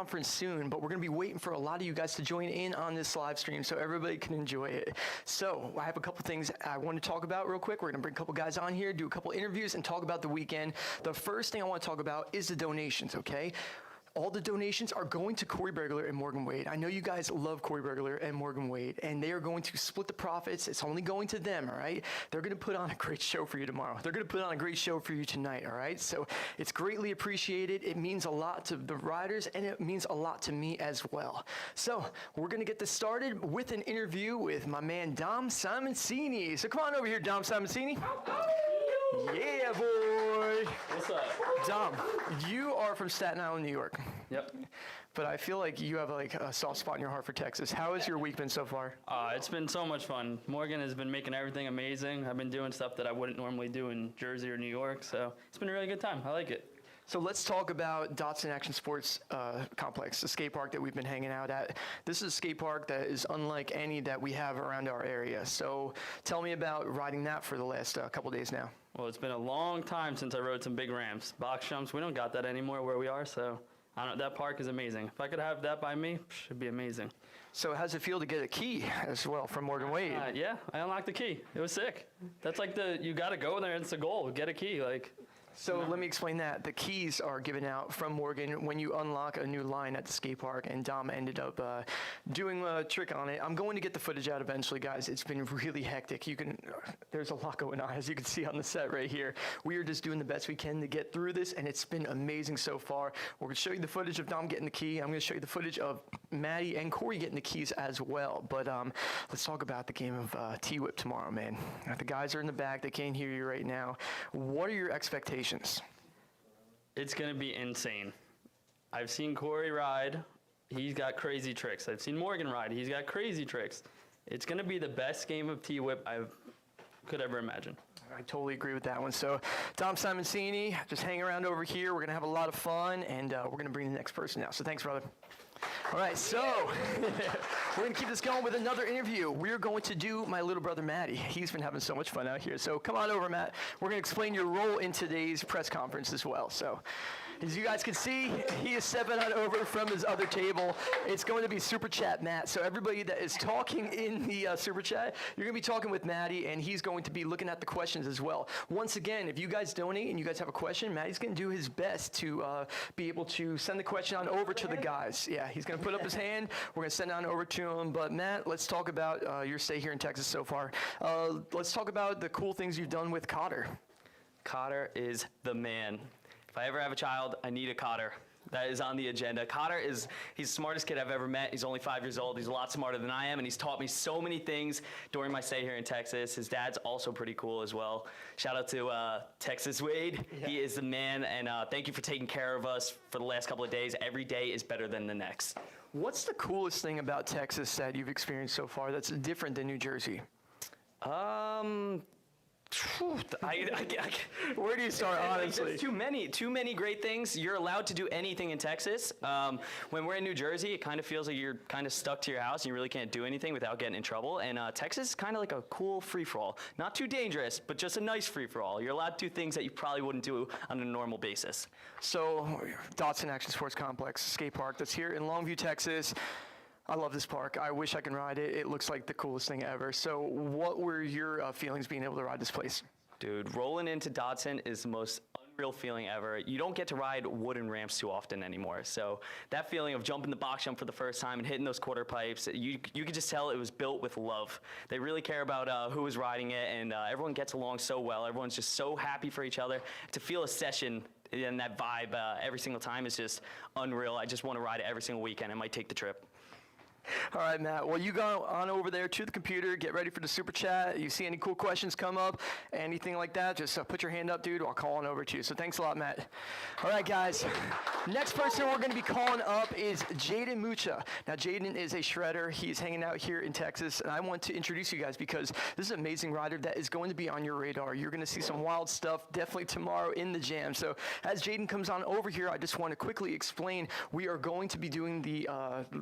conference soon, but we're going to be waiting for a lot of you guys to join in on this live stream so everybody can enjoy it. So I have a couple things I want to talk about real quick. We're going to bring a couple guys on here, do a couple interviews, and talk about the weekend. The first thing I want to talk about is the donations, okay? All the donations are going to Cory Berglar and Morgan Wade. I know you guys love Cory Berglar and Morgan Wade, and they are going to split the profits. It's only going to them, all right? They're going to put on a great show for you tomorrow. They're going to put on a great show for you tonight, all right? So it's greatly appreciated. It means a lot to the riders, and it means a lot to me as well. So we're going to get this started with an interview with my man, Dom Simoncini. So come on over here, Dom Simoncini. Yeah, boy. What's up? Dom, you are from Staten Island, New York. Yep. But I feel like you have like a soft spot in your heart for Texas. How has your week been so far? It's been so much fun. Morgan has been making everything amazing. I've been doing stuff that I wouldn't normally do in Jersey or New York, so it's been a really good time. I like it. So let's talk about Dotson Action Sports Complex, the skate park that we've been hanging out at. This is a skate park that is unlike any that we have around our area. So tell me about riding that for the last couple days now. Well, it's been a long time since I rode some big ramps. Box jumps, we don't got that anymore where we are, so I don't know, that park is amazing. If I could have that by me, it'd be amazing. So how's it feel to get a key as well from Morgan Wade? Yeah, I unlocked the key. It was sick. That's like you got to go there. It's the goal. Get a key. So let me explain that. The keys are given out from Morgan when you unlock a new line at the skate park, and Dom ended up doing a trick on it. I'm going to get the footage out eventually, guys. It's been really hectic. There's a lot going on, as you can see on the set right here. We are just doing the best we can to get through this, and it's been amazing so far. We're going to show you the footage of Dom getting the key. I'm going to show you the footage of Maddie and Cory getting the keys as well. But let's talk about the game of T-Whip tomorrow, man. The guys are in the back. They can't hear you right now. What are your expectations? It's going to be insane. I've seen Cory ride. He's got crazy tricks. I've seen Morgan ride. He's got crazy tricks. It's going to be the best game of T-Whip I could ever imagine. I totally agree with that one. So, Dom Simoncini, just hang around over here. We're going to have a lot of fun, and we're going to bring the next person now. So, thanks, brother. All right, so we're going to keep this going with another interview. We're going to do my little brother, Matty. He's been having so much fun out here. So come on over, Matt. We're going to explain your role in today's press conference as well. So as you guys can see, he is stepping on over from his other table. It's going to be Super Chat Matt. So everybody that is talking in the Super Chat, you're going to be talking with Matty, and he's going to be looking at the questions as well. Once again, if you guys donate and you guys have a question, Matty's going to do his best to be able to send the question on over to the guys. Yeah, he's going to put up his hand. We're going to send on over to him. But Matt, let's talk about your stay here in Texas so far. Let's talk about the cool things you've done with Cotter. Cotter is the man. If I ever have a child, I need a Cotter. That is on the agenda. Cotter he's the smartest kid I've ever met. He's only 5 years old. He's a lot smarter than I am, and he's taught me so many things during my stay here in Texas. His dad's also pretty cool as well. Shout out to Texas Wade. Yeah. He is the man, and thank you for taking care of us for the last couple of days. Every day is better than the next. What's the coolest thing about Texas that you've experienced so far that's different than New Jersey? Where do you start, honestly? There's too many great things. You're allowed to do anything in Texas. When we're in New Jersey, it kind of feels like you're kind of stuck to your house and you really can't do anything without getting in trouble. And Texas is kind of like a cool free-for-all. Not too dangerous, but just a nice free-for-all. You're allowed to do things that you probably wouldn't do on a normal basis. So, Dotson Action Sports Complex, skate park that's here in Longview, Texas. I love this park. I wish I could ride it. It looks like the coolest thing ever. So what were your feelings being able to ride this place? Dude, rolling into Dotson is the most unreal feeling ever. You don't get to ride wooden ramps too often anymore. So that feeling of jumping the box jump for the first time and hitting those quarter pipes, you could just tell it was built with love. They really care about who is riding it, and everyone gets along so well. Everyone's just so happy for each other. To feel a session and that vibe every single time is just unreal. I just want to ride it every single weekend. I might take the trip. All right, Matt. Well, you go on over there to the computer, get ready for the Super Chat. You see any cool questions come up, anything like that, just put your hand up, dude. I'll call on over to you. So thanks a lot, Matt. All right, guys. Next person we're going to be calling up is Jaden Mucha. Now, Jaden is a shredder. He's hanging out here in Texas, and I want to introduce you guys because this is an amazing rider that is going to be on your radar. You're going to see some wild stuff definitely tomorrow in the jam. So as Jaden comes on over here, I just want to quickly explain we are going to be doing the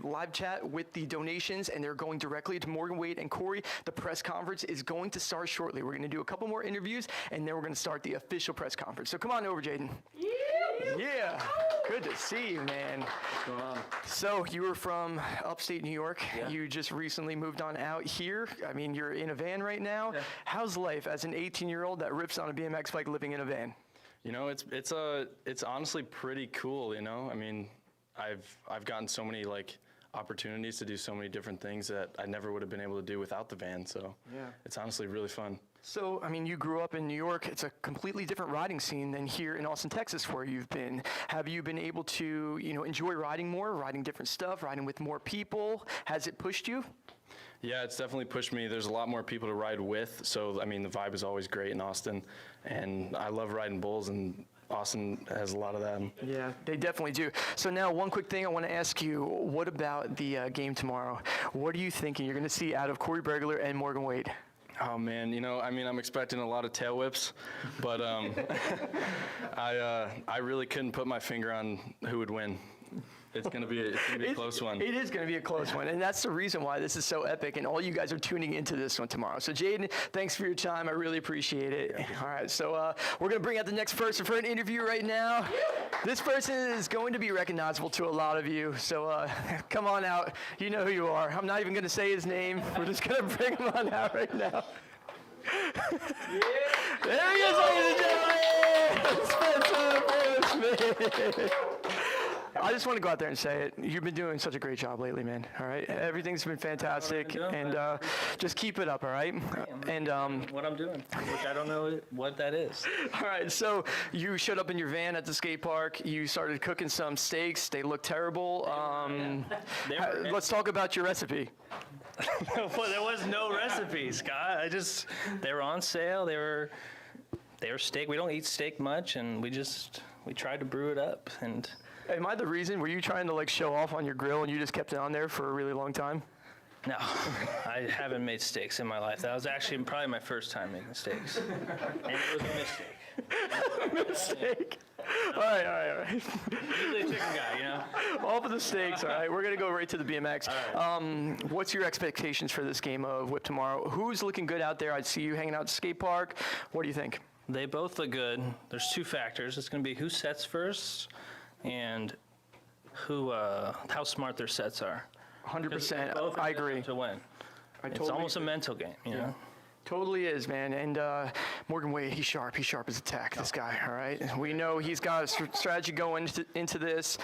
live chat with the donations, and they're going directly to Morgan Wade and Cory. The press conference is going to start shortly. We're going to do a couple more interviews, and then we're going to start the official press conference. So come on over, Jaden. Yeah. Yeah, good to see you, man. What's going on? So you were from upstate New York. Yeah. You just recently moved on out here. I mean, you're in a van right now. Yeah. How's life as an 18-year-old that rips on a BMX bike living in a van? You know, it's honestly pretty cool. You know, I mean, I've gotten so many like opportunities to do so many different things that I never would have been able to do without the van. So Yeah. it's honestly really fun. So, I mean, you grew up in New York. It's a completely different riding scene than here in Austin, Texas, where you've been. Have you been able to, enjoy riding more, riding different stuff, riding with more people? Has it pushed you? Yeah, it's definitely pushed me. There's a lot more people to ride with. So, I mean, the vibe is always great in Austin. And I love riding bulls, and Austin has a lot of them. Yeah, they definitely do. So now, one quick thing I want to ask you. What about the game tomorrow? What are you thinking you're going to see out of Cory Berglar and Morgan Wade? Oh man, I mean, I'm expecting a lot of tail whips, but I really couldn't put my finger on who would win. It's gonna be a close one. It is going to be a close one, and that's the reason why this is so epic, and all you guys are tuning into this one tomorrow. So, Jaden, thanks for your time. I really appreciate it. All right, so we're going to bring out the next person for an interview right now. This person is going to be recognizable to a lot of you, so come on out. You know who you are. I'm not even going to say his name. We're just going to bring him on out right now. There he is, ladies and gentlemen! Spencer Smith. I just want to go out there and say it. You've been doing such a great job lately, man. All right, everything's been fantastic, and just keep it up. All right, and What I'm doing, which I don't know what that is. all right. So you showed up in your van at the skate park. You started cooking some steaks. They look terrible. Let's talk about your recipe. Well, there was no recipe, Scott. They were on sale. They were steak. We don't eat steak much, and we tried to brew it up. And Am I the reason? Were you trying to show off on your grill and you just kept it on there for a really long time? no, I haven't made steaks in my life. That was actually probably my first time making steaks, and it was a mistake. Mistake. All right. Usually a chicken guy, All for the steaks. All right, we're gonna go right to the BMX. What's your expectations for this game of Whip tomorrow? Who's looking good out there? I see you hanging out at the skate park. What do you think? They both look good. There's two factors. It's going to be who sets first, and how smart their sets are. 100%. Both are I agree. to win. It's totally almost a mental game, you know. Totally is, man. And Morgan Wade, he's sharp. He's sharp as a tack, this guy, all right? We know he's got a strategy going into this.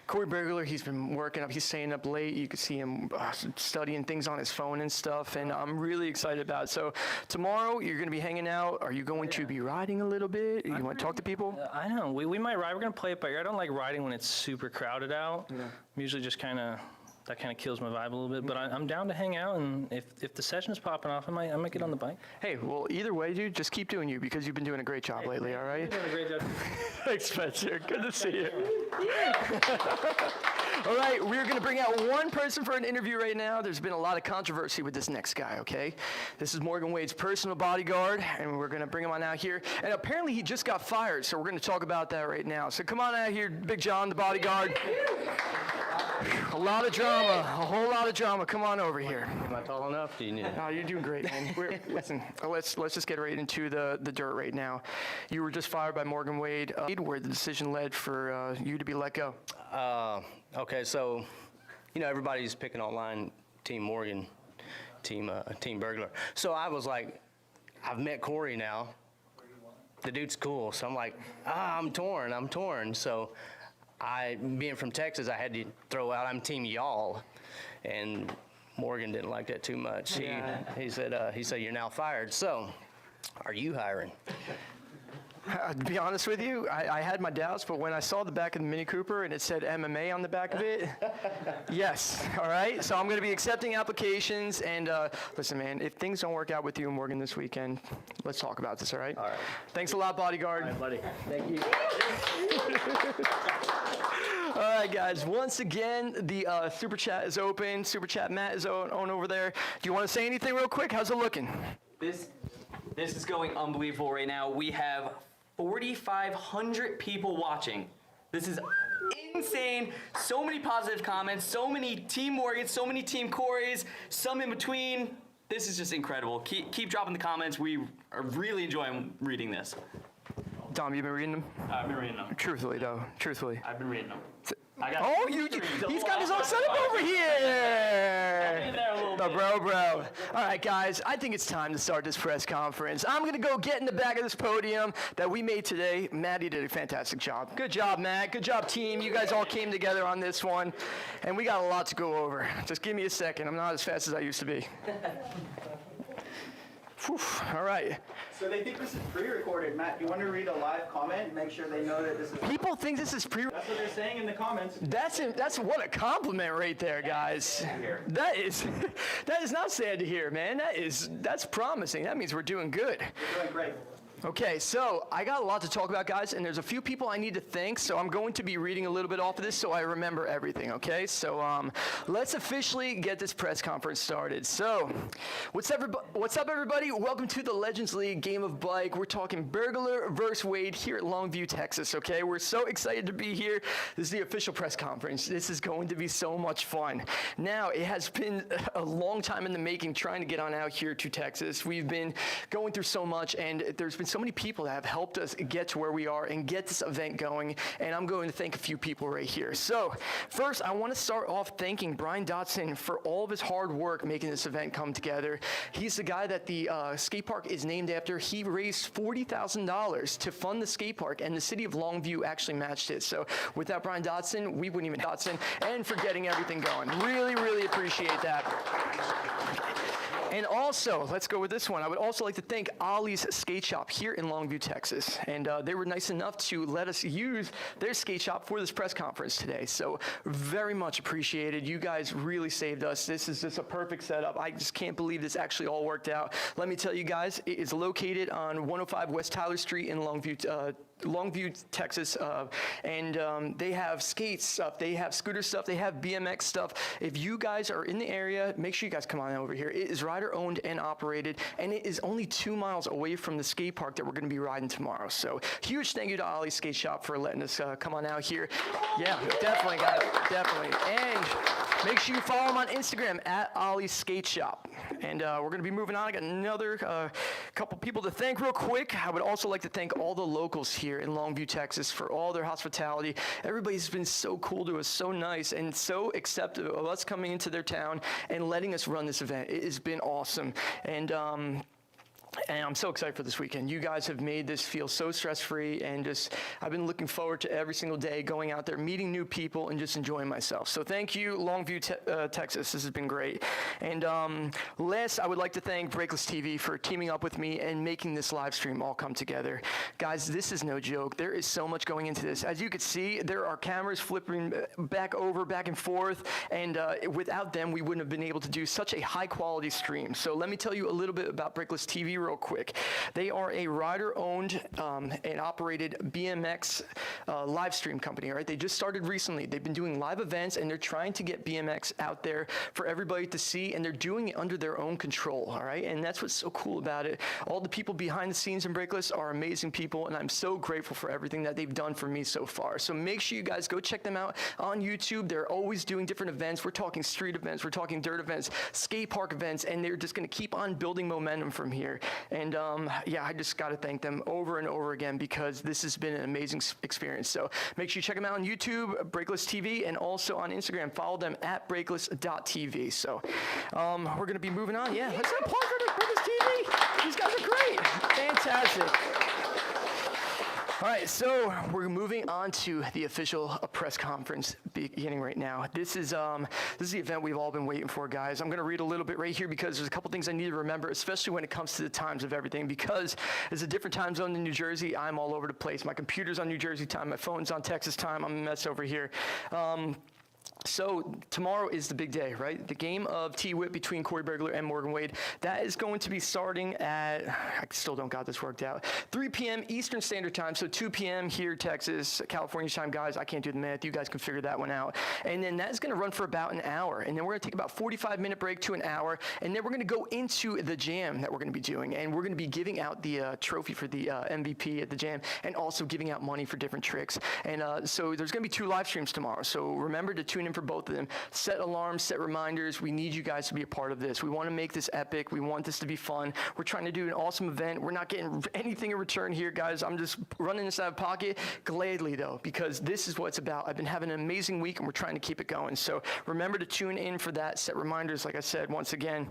Cory Berglar, he's been working up. He's staying up late. You can see him studying things on his phone and stuff, and I'm really excited about it. So tomorrow, you're going to be hanging out. Are you going to be riding a little bit? You want to talk to people? I know. We might ride. We're going to play it by ear. I don't like riding when it's super crowded out. I'm usually just that kind of kills my vibe a little bit, but I'm down to hang out, and if the session's popping off, I might get on the bike. Hey, well, either way, dude, just keep doing you because you've been doing a great job lately, all right? You're doing a great job. Thanks, Spencer. Good to see you. All right, we're going to bring out one person for an interview right now. There's been a lot of controversy with this next guy, okay? This is Morgan Wade's personal bodyguard, and we're going to bring him on out here. And apparently he just got fired, so we're going to talk about that right now. So come on out here, Big John, the bodyguard. A lot of drama, a whole lot of drama. Come on over here. Am I tall enough? Do you need it? Oh, you're doing great, man. Listen, let's just get right into the dirt right now. You were just fired by Morgan Wade, where the decision led for you to be let go. Okay, so, everybody's picking online Team Morgan, Team Berglar. So I was like, I've met Cory now. The dude's cool. So I'm like, I'm torn. So being from Texas, I had to throw out, I'm Team Y'all. And Morgan didn't like that too much. He said, you're now fired. So, are you hiring? To be honest with you, I had my doubts, but when I saw the back of the Mini Cooper and it said MMA on the back of it, yes, all right? So I'm going to be accepting applications, and listen, man, if things don't work out with you and Morgan this weekend, let's talk about this, all right? All right. Thanks a lot, bodyguard. All right, buddy. Thank you. All right, guys, once again, the Super Chat is open. Super Chat Matt is on over there. Do you want to say anything real quick? How's it looking? This is going unbelievable right now. We have 4,500 people watching. This is insane. So many positive comments, so many Team Morgans, so many Team Corys, some in between. This is just incredible. Keep dropping the comments. We are really enjoying reading this. Dom, you've been reading them? I've been reading them. Truthfully, though. Truthfully. I've been reading them. I got Oh, he's got his own setup over here. in there a little bit. Bro. All right, guys, I think it's time to start this press conference. I'm going to go get in the back of this podium that we made today. Maddie did a fantastic job. Good job, Matt. Good job, team. You guys all came together on this one, and we got a lot to go over. Just give me a second. I'm not as fast as I used to be. Whew, all right. So they think this is pre-recorded. Matt, you want to read a live comment and make sure they know that this is... People think this is That's what they're saying in the comments. That's what a compliment right there, guys. That is not sad to hear, man. That's promising. That means we're doing good. You're doing great. Okay, so I got a lot to talk about, guys, and there's a few people I need to thank, so I'm going to be reading a little bit off of this so I remember everything, okay? So let's officially get this press conference started. So, what's up, everybody? Welcome to the Legends League Game of Bike. We're talking Berglar versus Wade here at Longview, Texas, okay? We're so excited to be here. This is the official press conference. This is going to be so much fun. Now, it has been a long time in the making trying to get on out here to Texas. We've been going through so much, and there's been so many people that have helped us get to where we are and get this event going, and I'm going to thank a few people right here. So first, I want to start off thanking Brian Dotson for all of his hard work making this event come together. He's the guy that the skate park is named after. He raised $40,000 to fund the skate park, and the city of Longview actually matched it. So without Brian Dotson, we wouldn't even and for getting everything going. Really, really appreciate that. And also, let's go with this one. I would also like to thank Ollie's Skate Shop here in Longview, Texas. And they were nice enough to let us use their skate shop for this press conference today. So very much appreciated. You guys really saved us. This is just a perfect setup. I just can't believe this actually all worked out. Let me tell you guys, it is located on 105 West Tyler Street in Longview, Texas, and they have skate stuff, they have scooter stuff, they have BMX stuff. If you guys are in the area, make sure you guys come on over here. It is rider owned and operated, and it is only 2 miles away from the skate park that we're going to be riding tomorrow. So huge thank you to Ollie's Skate Shop for letting us come on out here. Yeah, definitely, guys, definitely. And make sure you follow them on Instagram at Ollie's Skate Shop. And we're going to be moving on. I got another couple people to thank real quick. I would also like to thank all the locals here in Longview, Texas for all their hospitality. Everybody's been so cool to us, so nice, and so accepting of us coming into their town and letting us run this event. It has been awesome. And I'm so excited for this weekend. You guys have made this feel so stress-free, and I've been looking forward to every single day going out there, meeting new people, and just enjoying myself. So thank you, Longview, Texas. This has been great. And last, I would like to thank Breakless TV for teaming up with me and making this live stream all come together. Guys, this is no joke. There is so much going into this. As you can see, there are cameras flipping back and forth, and without them, we wouldn't have been able to do such a high-quality stream. So let me tell you a little bit about Breakless TV real quick. They are a rider-owned and operated BMX live stream company, all right? They just started recently. They've been doing live events, and they're trying to get BMX out there for everybody to see, and they're doing it under their own control, all right? And that's what's so cool about it. All the people behind the scenes in Breakless are amazing people, and I'm so grateful for everything that they've done for me so far. So make sure you guys go check them out on YouTube. They're always doing different events. We're talking street events, we're talking dirt events, skate park events, and they're just going to keep on building momentum from here. And yeah, I just got to thank them over and over again because this has been an amazing experience. So make sure you check them out on YouTube, Breakless TV, and also on Instagram. Follow them at breakless.tv. So we're going to be moving on. Yeah, let's have applause for Breakless TV. These guys are great. Fantastic. All right, so we're moving on to the official press conference beginning right now. This is the event we've all been waiting for, guys. I'm going to read a little bit right here because there's a couple things I need to remember, especially when it comes to the times of everything, because it's a different time zone in New Jersey. I'm all over the place. My computer's on New Jersey time. My phone's on Texas time. I'm a mess over here. So tomorrow is the big day, right? The game of T-Whip between Cory Berglar and Morgan Wade. That is going to be starting at, I still don't got this worked out, 3 p.m. Eastern Standard Time, so 2 p.m. here, Texas, California time, guys. I can't do the math. You guys can figure that one out. And then that's going to run for about an hour. And then we're going to take about 45-minute break to an hour. And then we're going to go into the jam that we're going to be doing. And we're going to be giving out the trophy for the MVP at the jam and also giving out money for different tricks. And so there's going to be 2 live streams tomorrow. So remember to tune in for for both of them. Set alarms, set reminders. We need you guys to be a part of this. We want to make this epic. We want this to be fun. We're trying to do an awesome event. We're not getting anything in return here, guys. I'm just running this out of pocket gladly, though, because this is what it's about. I've been having an amazing week, and we're trying to keep it going. So remember to tune in for that. Set reminders, like I said, once again.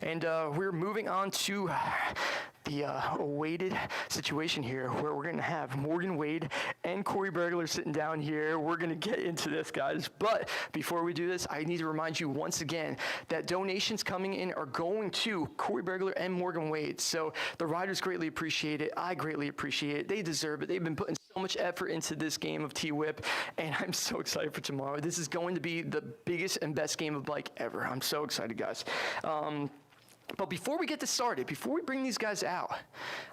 And we're moving on to the awaited situation here where we're going to have Morgan Wade and Cory Berglar sitting down here. We're going to get into this, guys. But before we do this, I need to remind you once again that donations coming in are going to Cory Berglar and Morgan Wade. So the riders greatly appreciate it. I greatly appreciate it. They deserve it. They've been putting so much effort into this game of T-Whip, and I'm so excited for tomorrow. This is going to be the biggest and best game of bike ever. I'm so excited, guys. But before we get this started, before we bring these guys out,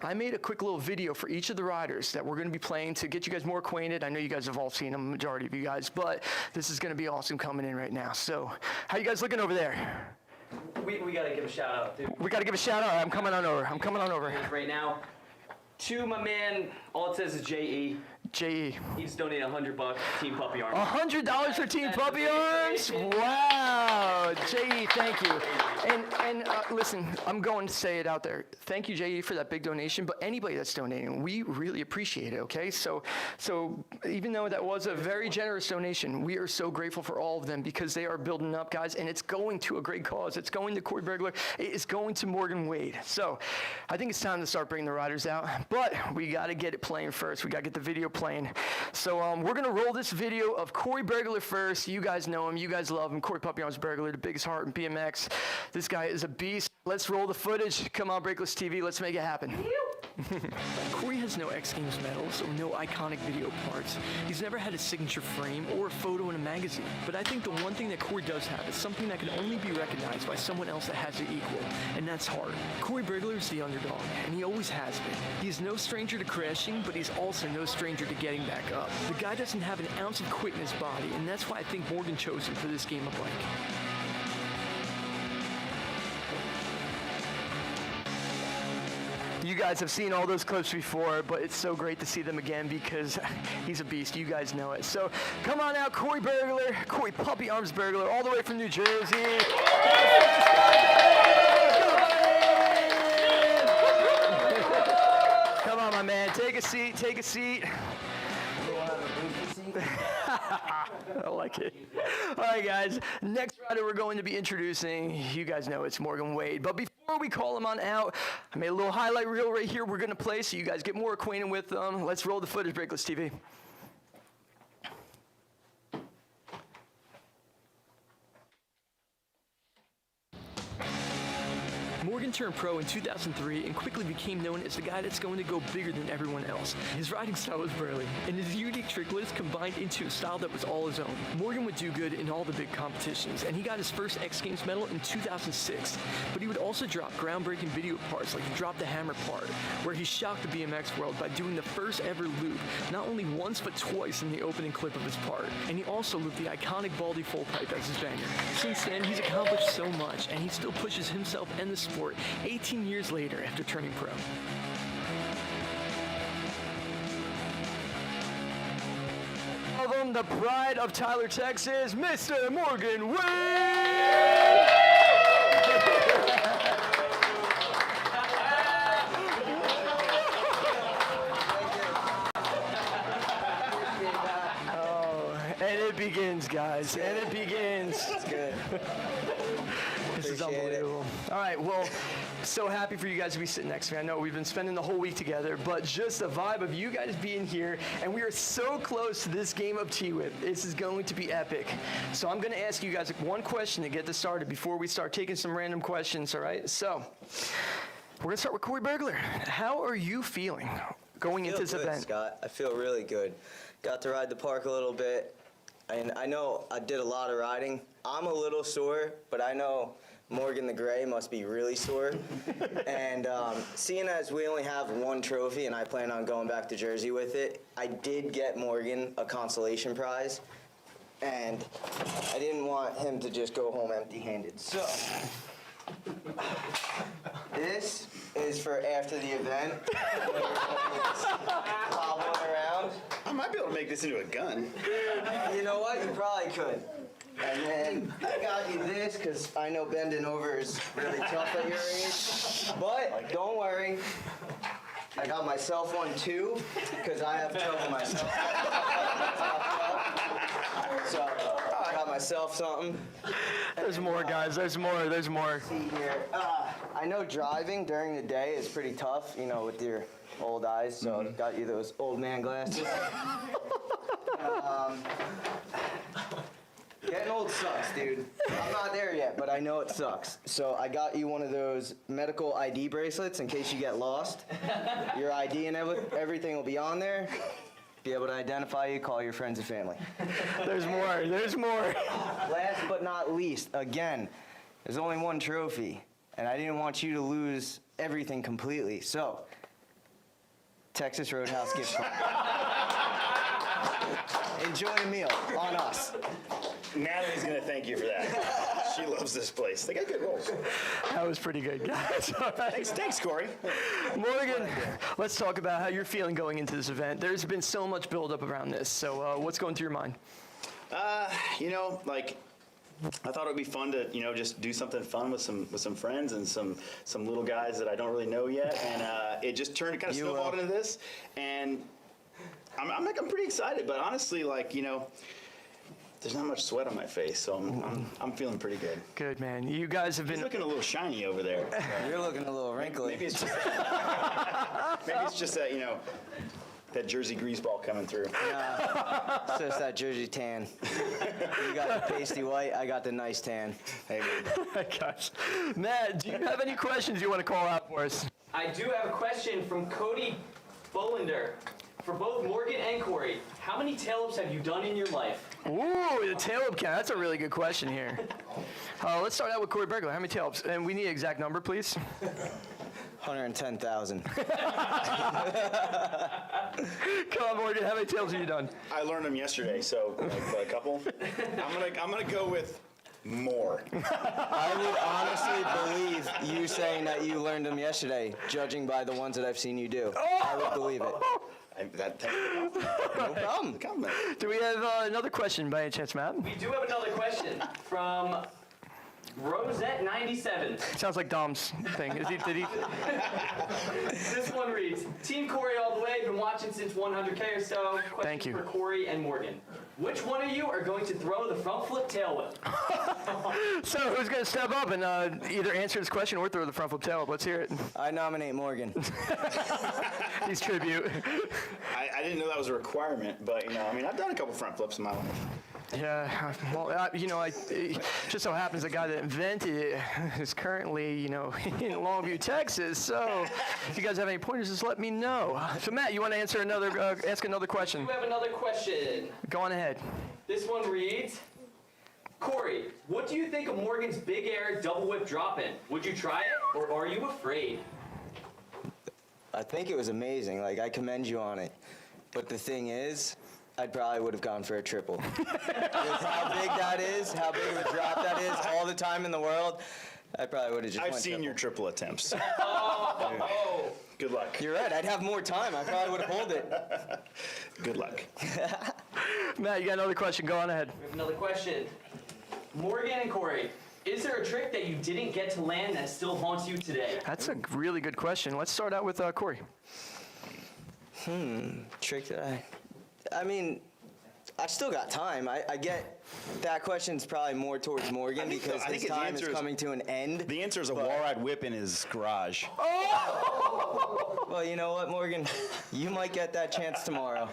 I made a quick little video for each of the riders that we're going to be playing to get you guys more acquainted. I know you guys have all seen them, majority of you guys, but this is going to be awesome coming in right now. So how you guys looking over there? We got to give a shout out, dude. We got to give a shout out. I'm coming on over. Right now, to my man, all it says is J.E. J.E. He's donated $100, Team Puppy Arms. $100 for Team Puppy Arms? Wow. J.E., thank you. And listen, I'm going to say it out there. Thank you, J.E., for that big donation, but anybody that's donating, we really appreciate it, okay? So even though that was a very generous donation, we are so grateful for all of them because they are building up, guys, and it's going to a great cause. It's going to Cory Berglar. It is going to Morgan Wade. So I think it's time to start bringing the riders out, but we got to get it playing first. We got to get the video playing. So we're going to roll this video of Cory Berglar first. You guys know him. You guys love him. Cory Puppy Arms Berglar, the biggest heart in BMX. This guy is a beast. Let's roll the footage. Come on, Breakless TV. Let's make it happen. Cory has no X Games medals or no iconic video parts. He's never had a signature frame or a photo in a magazine. But I think the one thing that Cory does have is something that can only be recognized by someone else that has it equal, and that's heart. Cory Berglar is the underdog, and he always has been. He is no stranger to crashing, but he's also no stranger to getting back up. The guy doesn't have an ounce of quit in his body, and that's why I think Morgan chose him for this game of bike. You guys have seen all those clips before, but it's so great to see them again because he's a beast. You guys know it. So come on out, Cory Berglar, Cory Puppy Arms Berglar, all the way from New Jersey. Come on, my man. Take a seat. Take a seat. I like it. All right, guys. Next rider we're going to be introducing, you guys know it's Morgan Wade. But before we call him on out, I made a little highlight reel right here we're going to play so you guys get more acquainted with them. Let's roll the footage, Breakless TV. Morgan turned pro in 2003 and quickly became known as the guy that's going to go bigger than everyone else. His riding style was burly, and his unique tricklets combined into a style that was all his own. Morgan would do good in all the big competitions, and he got his first X Games medal in 2006. But he would also drop groundbreaking video parts like the Drop the Hammer part, where he shocked the BMX world by doing the first ever loop, not only once but twice in the opening clip of his part. And he also looped the iconic Baldy full pipe as his banger. Since then, he's accomplished so much, and he still pushes himself and the sport 18 years later after turning pro. Of them, the pride of Tyler, Texas, Mr. Morgan Wade! And it begins, guys. And it begins. It's good. This is unbelievable. All right, well, so happy for you guys to be sitting next to me. I know we've been spending the whole week together, but just the vibe of you guys being here, and we are so close to this game of T-Whip. This is going to be epic. So I'm going to ask you guys one question to get this started before we start taking some random questions, all right? So we're going to start with Cory Berglar. How are you feeling going into this event? Scott. I feel really good. Got to ride the park a little bit. And I know I did a lot of riding. I'm a little sore, but I know Morgan the Gray must be really sore. And seeing as we only have one trophy and I plan on going back to Jersey with it, I did get Morgan a consolation prize. And I didn't want him to just go home empty-handed. So this is for after the event. Wobbling around. I might be able to make this into a gun. You know what? You probably could. And then I got you this because I know bending over is really tough at your age. But don't worry. I got myself one too because I have trouble myself. So I got myself something. There's more, guys. There's more. There's more. See here. I know driving during the day is pretty tough, you know, with your old eyes. So I got you those old man glasses. Getting old sucks, dude. I'm not there yet, but I know it sucks. So I got you one of those medical ID bracelets in case you get lost. Your ID and everything will be on there. Be able to identify you, call your friends and family. There's more. There's more. Last but not least, again, there's only one trophy, and I didn't want you to lose everything completely. So, Texas Roadhouse gift card. Enjoy the meal on us. Natalie's gonna thank you for that. She loves this place. They got good rolls. That was pretty good, guys. All right. Thanks, Cory. Morgan, let's talk about how you're feeling going into this event. There's been so much buildup around this. So what's going through your mind? You know, like, I thought it would be fun to, you know, just do something fun with some friends and some little guys that I don't really know yet, and it just kind of snowballed into this, and I'm pretty excited. But honestly, like, you know, there's not much sweat on my face, so I'm feeling pretty good. Good, man. You guys have been He's looking a little shiny over there. You're looking a little wrinkly. Maybe it's just that, you know, that Jersey greaseball coming through. It's just that Jersey tan. You got the pasty white, I got the nice tan. Hey, man. Gosh. Matt, do you have any questions you want to call out for us? I do have a question from Cody Bolander. For both Morgan and Cory, how many tail-ups have you done in your life? Ooh, the tail-up count. That's a really good question here. Let's start out with Cory Berglar. How many tail-ups? And we need an exact number, please. 110,000. Come on, Morgan. How many tails have you done? I learned them yesterday, so like a couple. I'm gonna go with more. I would honestly believe you saying that you learned them yesterday, judging by the ones that I've seen you do. I would believe it. No problem. Do we have another question by any chance, Matt? We do have another question from Rosette97. Sounds like Dom's thing. Did he? This one reads, Team Cory all the way, been watching since 100K or so. Question Thank you. for Cory and Morgan. Which one of you are going to throw the front flip tail whip? So who's going to step up and either answer this question or throw the front flip tail up? Let's hear it. I nominate Morgan. He's tribute. I didn't know that was a requirement, but, you know, I mean, I've done a couple front flips in my life. Yeah, well, you know, it just so happens the guy that invented it is currently, you know, in Longview, Texas. So if you guys have any pointers, just let me know. So Matt, you want to answer ask another question? We have another question. Go on ahead. This one reads, Cory, what do you think of Morgan's big air double whip drop-in? Would you try it, or are you afraid? I think it was amazing. Like, I commend you on it. But the thing is, I probably would have gone for a triple. With how big that is, how big of a drop that is, all the time in the world, I probably would have just I've went seen triple. your triple attempts. Oh. Good luck. You're right. I'd have more time. I probably would have pulled it. Good luck. Matt, you got another question. Go on ahead. We have another question. Morgan and Cory, is there a trick that you didn't get to land that still haunts you today? That's a really good question. Let's start out with Cory. Trick that I mean, I still got time. I get that question's probably more towards Morgan because I think his the time is answer is- coming to an end. The answer is a wall ride whip in his garage. Well, you know what, Morgan? You might get that chance tomorrow.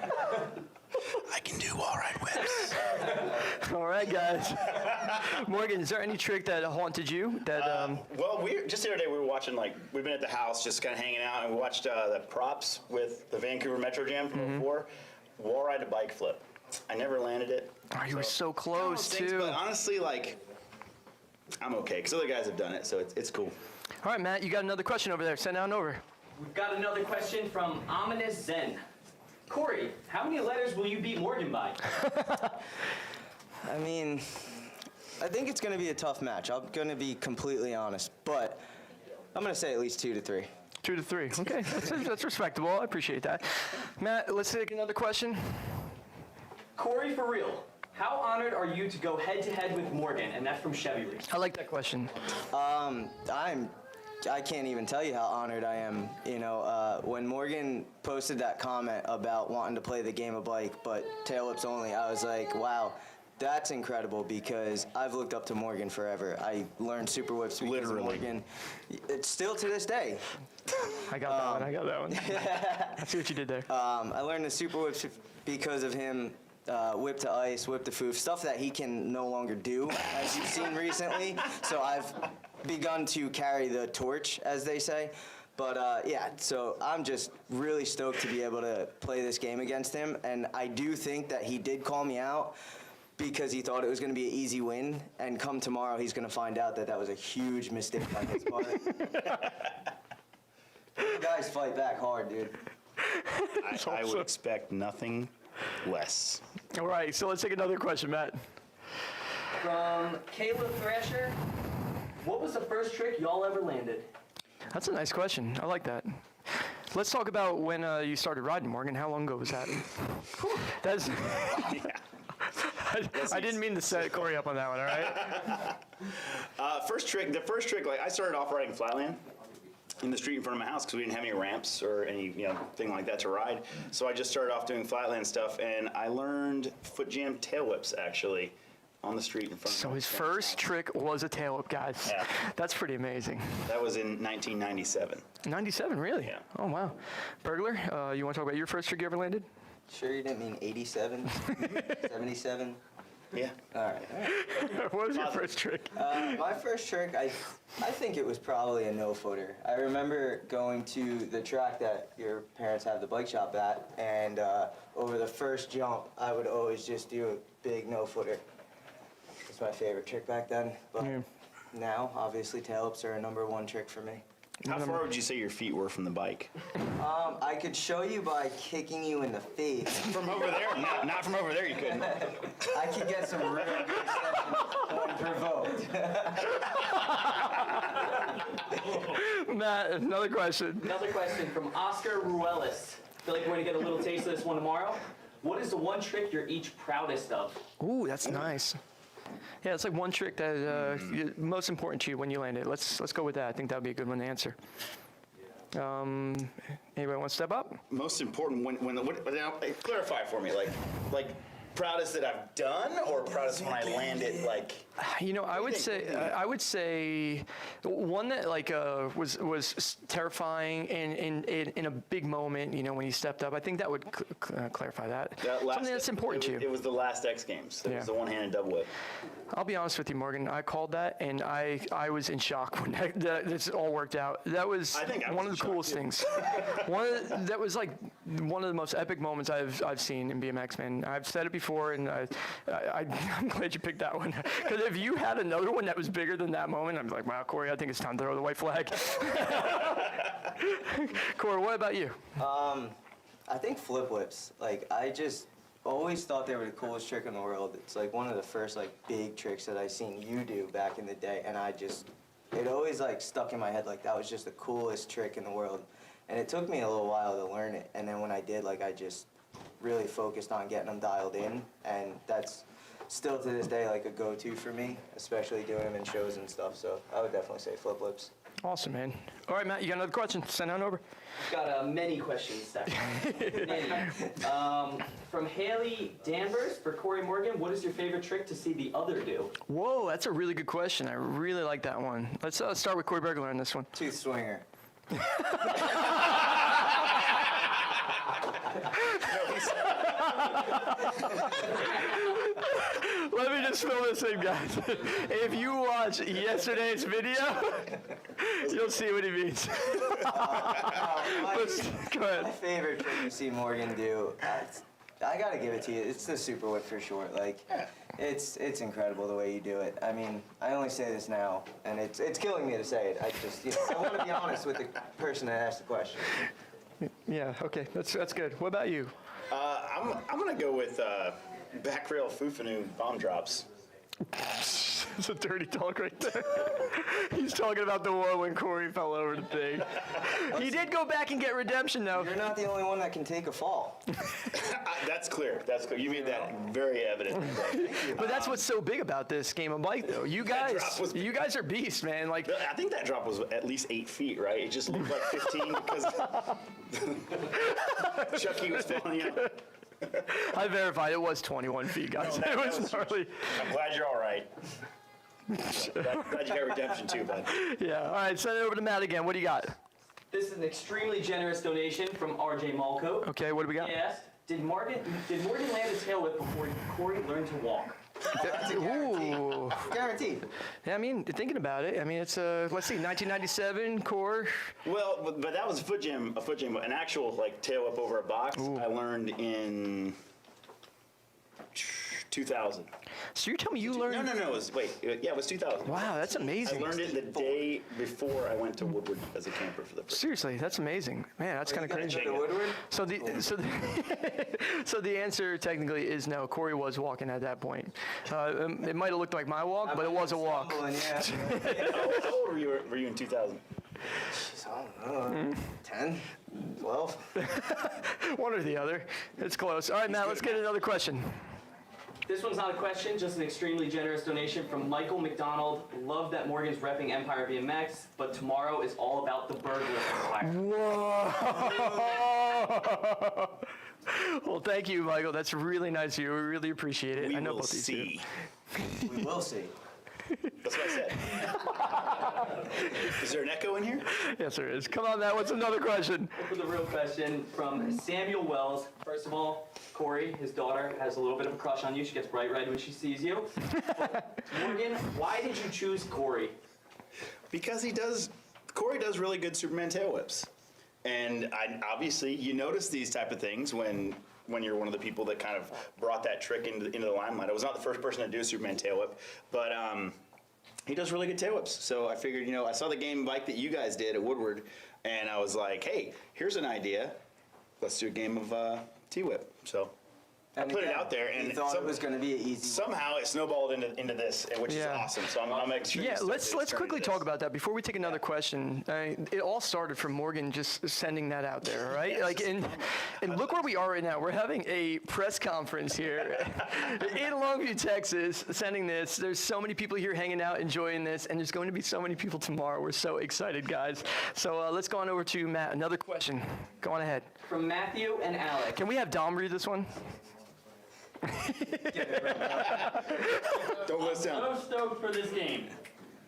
I can do wall ride whips. All right, guys. Morgan, is there any trick that haunted you? That Well, just the other day we were watching, like, we've been at the house just kind of hanging out, and we watched the props with the Vancouver Metro Jam from before. Wall ride to bike flip. I never landed it. Oh, you were so Kind of one of close those things, too. But honestly, like, I'm okay because other guys have done it, so it's cool. All right, Matt, you got another question over there. Send on over. We've got another question from Ominous Zen. Cory, how many letters will you beat Morgan by? I mean, I think it's going to be a tough match. I'm going to be completely honest, but I'm going to say at least 2 to 3. 2 to 3. Okay, that's respectable. I appreciate that. Matt, let's take another question. Cory, for real, How honored are you to go head-to-head with Morgan? And that's from Chevy Reese. I like that question. I can't even tell you how honored I am. You know, when Morgan posted that comment about wanting to play the game of bike, but tail whips only, I was like, wow, that's incredible because I've looked up to Morgan forever. I learned super whips because of Morgan. It's still to this day. I got that one. I see what you did there. I learned the super whips because of him. Whip to ice, whip to foof, stuff that he can no longer do, as you've seen recently. So I've begun to carry the torch, as they say. But yeah, so I'm just really stoked to be able to play this game against him. And I do think that he did call me out because he thought it was going to be an easy win. And come tomorrow, he's going to find out that that was a huge mistake on his part. You guys fight back hard, dude. I would expect nothing less. All right, so let's take another question, Matt. From Caleb Thrasher, what was the first trick y'all ever landed? That's a nice question. I like that. Let's talk about when you started riding, Morgan. How long ago was that? That's. I didn't mean to set Cory up on that one. All right. The first trick, like I started off riding flatland in the street in front of my house because we didn't have any ramps or any thing like that to ride. So I just started off doing flatland stuff, and I learned foot jam tail whips actually on the street in front of So my his parents' first house. trick was a tail whip, guys. Yeah. That's pretty amazing. That was in 1997. 97, really? Yeah. Oh, wow. Burglar, you want to talk about your first trick you ever landed? Sure you didn't mean 87? 77? Yeah. All right. What was your first trick? My first trick, I think it was probably a no-footer. I remember going to the track that your parents have the bike shop at, and over the first jump, I would always just do a big no-footer. It's my favorite trick back then, but now, obviously, tail whips are a #1 trick for me. How far would you say your feet were from the bike? I could show you by kicking you in the face. From over there? Not from over there, you couldn't. I could get some really good sessions when provoked. Matt, another question. Another question from Oscar Ruelis. I feel like we're going to get a little taste of this one tomorrow. What is the one trick you're each proudest of? Ooh, that's nice. Yeah, it's like one trick that most important to you when you land it. Let's go with that. I think that would be a good one to answer. Anybody want to step up? Most important now, clarify for me, like proudest that I've done or proudest when I landed, like. You know, I would say one that was terrifying in a big moment. You know, when you stepped up. I think that would clarify that. Something that's important to you. It was the last X Games. It was the one-handed double whip. I'll be honest with you, Morgan. I called that, and I was in shock when this all worked out. That was one of the coolest things. That was like one of the most epic moments I've seen in BMX, man. I've said it before, and I'm glad you picked that one. Because if you had another one that was bigger than that moment, I'd be like, wow, Cory, I think it's time to throw the white flag. Cory, what about you? I think flip whips. Like, I just always thought they were the coolest trick in the world. It's like one of the first big tricks that I seen you do back in the day, and it always stuck in my head that was just the coolest trick in the world. And it took me a little while to learn it, and then when I did, I just really focused on getting them dialed in, and that's still to this day a go-to for me, especially doing them in shows and stuff. So I would definitely say flip whips. Awesome, man. All right, Matt, you got another question? Send on over. Got many questions, Steph. Many. From Haley Danvers for Cory Morgan, what is your favorite trick to see the other do? Whoa, that's a really good question. I really like that one. Let's start with Cory Berglar on this one. Tooth swinger. Let me just fill this in, guys. If you watch yesterday's video, you'll see what he means. Go ahead. My favorite trick to see Morgan do, I gotta give it to you. It's the super whip for short. It's incredible the way you do it. I mean, I only say this now, and it's killing me to say it. I want to be honest with the person that asked the question. Yeah. Okay. That's good. What about you? I'm gonna go with back rail Fufanu bomb drops. It's a dirty talk right there. He's talking about the one when Cory fell over the thing. He did go back and get redemption, though. You're not the only one that can take a fall. That's clear. That's clear. You made that very evident. But that's what's so big about this game of bike, though. You guys are beasts, man. Like, I think that drop was at least 8 feet, right? It just looked like 15 because Chucky was falling out. I verified it was 21 feet, guys. No, it that was was gnarly. I'm glad you're all right. Glad you got redemption too, bud. Yeah. All right, send it over to Matt again. What do you got? This is an extremely generous donation from RJ Malco. Okay, what do we got? He asked, did Morgan land a tail whip before Cory learned to walk? Ooh. Guaranteed. Yeah, I mean, thinking about it, I mean, it's let's see, 1997 core. Well, but that was a foot jam, an actual like tail whip over a box. I learned in 2000. So you're telling me you learned? No. It was 2000. Wow, that's amazing. I learned it the day before I went to Woodward as a camper for the first. Seriously, that's amazing. Man, that's kind of crazy. Woodward? So the answer technically is no. Cory was walking at that point. It might have looked like my walk, but it was a walk. How old were you in 2000? I don't know. 10? 12? One or the other. It's close. All right, Matt, let's get another question. This one's not a question, just an extremely generous donation from Michael McDonald. Love that Morgan's repping Empire BMX, but tomorrow is all about the Berglar Empire. Whoa! Well, thank you, Michael. That's really nice of you. We really appreciate it. We I know will both these see. two. We will see. That's what I said. Is there an echo in here? Yes, there is. Come on, Matt. What's another question? For the real question from Samuel Wells. First of all, Cory, his daughter, has a little bit of a crush on you. She gets bright red when she sees you. Morgan, why did you choose Cory? Because Cory does really good Superman tail whips. And obviously, you notice these type of things when you're one of the people that kind of brought that trick into the limelight. I was not the first person to do a Superman tail whip, but he does really good tail whips. So I figured, I saw the game bike that you guys did at Woodward, and I was like, hey, here's an idea. Let's do a game of T-whip. So I put it out there, and you thought it was going to be an easy. Somehow it snowballed into this, which is awesome. So I'm extremely Yeah, stoked let's quickly talk about that before we take another question. It all started from Morgan just sending that out there, right? Yes. And look where we are right now. We're having a press conference here in Longview, Texas, sending this. There's so many people here hanging out, enjoying this, and there's going to be so many people tomorrow. We're so excited, guys. So let's go on over to Matt. Another question. Go on ahead. From Matthew and Alex. Can we have Dom read this one? Don't let us down. I'm so stoked for this game.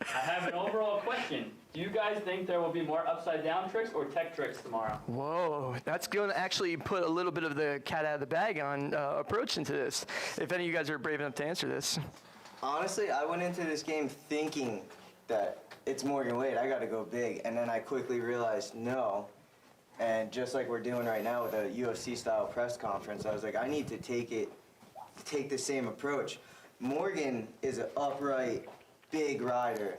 I have an overall question. Do you guys think there will be more upside down tricks or tech tricks tomorrow? Whoa, that's going to actually put a little bit of the cat out of the bag on approach into this. If any of you guys are brave enough to answer this. Honestly, I went into this game thinking that it's Morgan Wade, I got to go big. And then I quickly realized no. And just like we're doing right now with a UFC style press conference, I was like, I need to take the same approach. Morgan is an upright, big rider.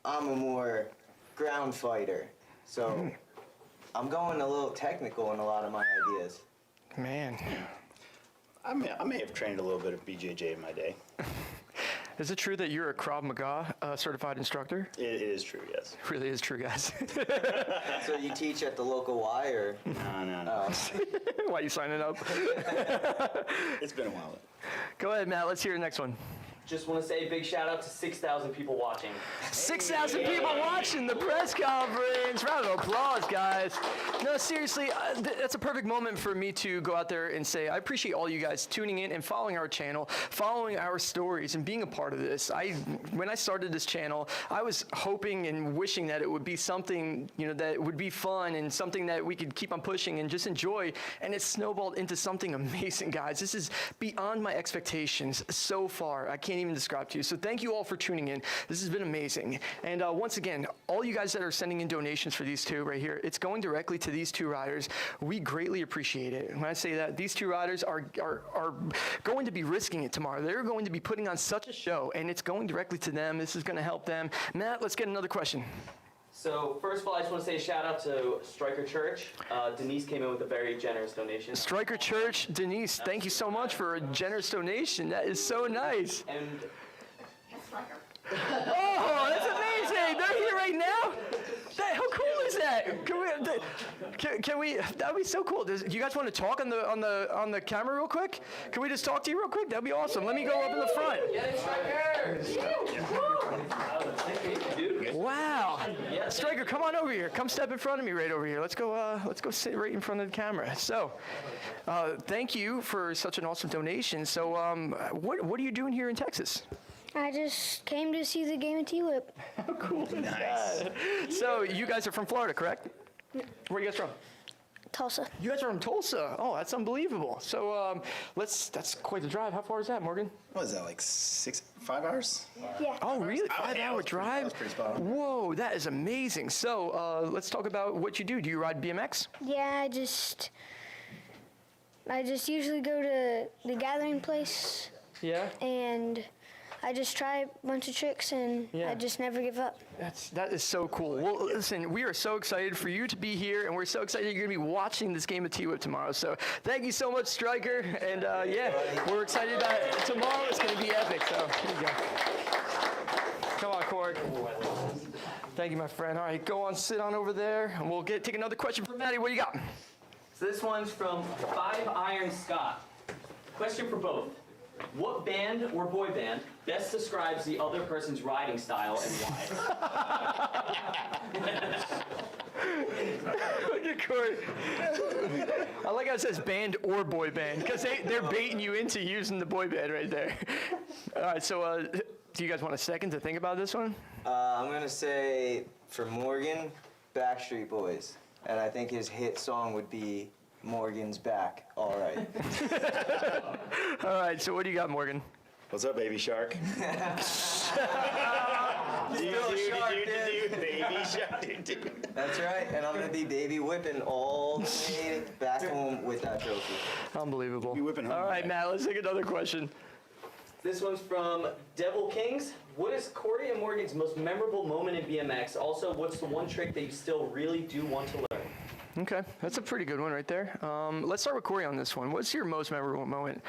I'm a more ground fighter. So I'm going a little technical in a lot of my ideas. Man. I may have trained a little bit of BJJ in my day. Is it true that you're a Krav Maga certified instructor? It is true, yes. It really is true, guys. So you teach at the local Y or? No. Why are you signing up? It's been a while. Go ahead, Matt. Let's hear the next one. Just want to say a big shout out to 6,000 people watching. 6,000 people watching the press conference. Round of applause, guys. No, seriously, that's a perfect moment for me to go out there and say I appreciate all you guys tuning in and following our channel, following our stories, and being a part of this. When I started this channel, I was hoping and wishing that it would be something, that would be fun and something that we could keep on pushing and just enjoy. And it snowballed into something amazing, guys. This is beyond my expectations so far. I can't even describe to you. So thank you all for tuning in. This has been amazing. And once again, all you guys that are sending in donations for these two right here, it's going directly to these two riders. We greatly appreciate it. When I say that, these two riders are going to be risking it tomorrow. They're going to be putting on such a show, and it's going directly to them. This is going to help them. Matt, let's get another question. So first of all, I just want to say a shout out to Striker Church. Denise came in with a very generous donation. Striker Church, Denise, thank you so much for a generous donation. That is so nice. And Oh, that's amazing! They're here right now. How cool is that? Can we? That'd be so cool. Do you guys want to talk on the camera real quick? Can we just talk to you real quick? That'd be awesome. Let me go up in the front. Wow, Striker, come on over here. Come step in front of me right over here. Let's go sit right in front of the camera. So, thank you for such an awesome donation. So, what are you doing here in Texas? I just came to see the game of T-Whip. How cool is that? So you guys are from Florida, correct? Where are you guys from? Tulsa. You guys are from Tulsa. Oh, that's unbelievable. So that's quite the drive. How far is that, Morgan? What is that, like 5 hours? Yeah. Oh, really? Yeah, 5 that hour was pretty- drive? that was pretty spot on. Whoa, that is amazing. So let's talk about what you do. Do you ride BMX? Yeah, I just usually go to the gathering place Yeah. and I just try a bunch of tricks and Yeah. I just never give up. That is so cool. Well, listen, we are so excited for you to be here, and we're so excited you're going to be watching this game of T-Whip tomorrow. So thank you so much, Striker. And yeah, we're excited about it. Tomorrow it's going to be epic. So here you go. Come on, Cory. Thank you, my friend. All right, go on, sit on over there, and we'll take another question from Maddie. What do you got? So this one's from 5 Iron Scott. Question for both. What band or boy band best describes the other person's riding style and why? Look at Cory. I like how it says band or boy band, because they're baiting you into using the boy band right there. All right, so do you guys want a second to think about this one? I'm gonna say for Morgan, Backstreet Boys, and I think his hit song would be Morgan's Back. All right. All right, so what do you got, Morgan? What's up, Baby Shark? Baby Shark. That's right, and I'm gonna be baby whipping all the way back home with that trophy. Unbelievable. Be whipping home All right, back. Matt, let's take another question. This one's from Devil Kings. What is Cory and Morgan's most memorable moment in BMX? Also, what's the one trick that you still really do want to learn? Okay, that's a pretty good one right there. Let's start with Cory on this one. What's your most memorable moment?